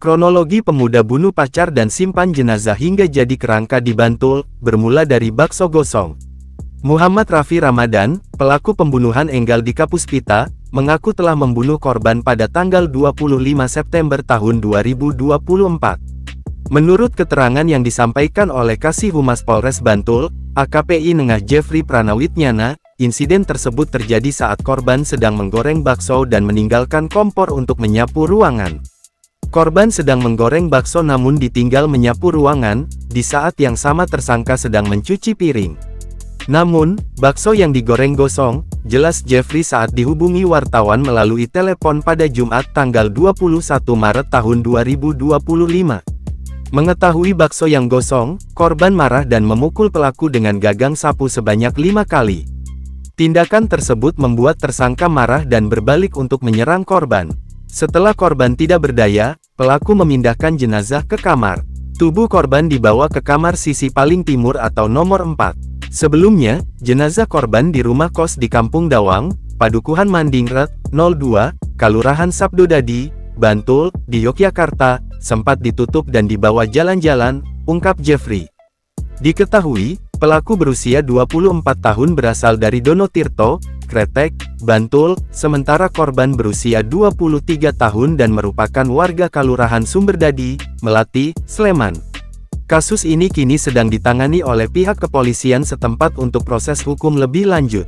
Kronologi pemuda bunuh pacar dan simpan jenazah hingga jadi kerangka di Bantul, bermula dari bakso gosong. Muhammad Rafi Ramadan, pelaku pembunuhan Enggal Dika Puspita, mengaku telah membunuh korban pada tanggal 25 September tahun 2024. Menurut keterangan yang disampaikan oleh Kasih Humas Polres Bantul, AKP Nengah Jeffrey Pranawitnyana, insiden tersebut terjadi saat korban sedang menggoreng bakso dan meninggalkan kompor untuk menyapu ruangan. Korban sedang menggoreng bakso namun ditinggal menyapu ruangan, di saat yang sama tersangka sedang mencuci piring. Namun, bakso yang digoreng gosong, jelas Jeffrey saat dihubungi wartawan melalui telepon pada Jumat tanggal 21 Maret tahun 2025. Mengetahui bakso yang gosong, korban marah dan memukul pelaku dengan gagang sapu sebanyak 5 kali. Tindakan tersebut membuat tersangka marah dan berbalik untuk menyerang korban. Setelah korban tidak berdaya, pelaku memindahkan jenazah ke kamar. Tubuh korban dibawa ke kamar sisi paling timur atau nomor 4. Sebelumnya, jenazah korban di rumah kos di Kampung Dawang, Padukuhan Mandingret, 02, Kalurahan Sabdodadi, Bantul, di Yogyakarta, sempat ditutup dan dibawa jalan-jalan, ungkap Jeffrey. Diketahui, pelaku berusia 24 tahun berasal dari Donotirto, Kretek, Bantul, sementara korban berusia 23 tahun dan merupakan warga Kalurahan Sumberdadi, Melati, Sleman. Kasus ini kini sedang ditangani oleh pihak kepolisian setempat untuk proses hukum lebih lanjut.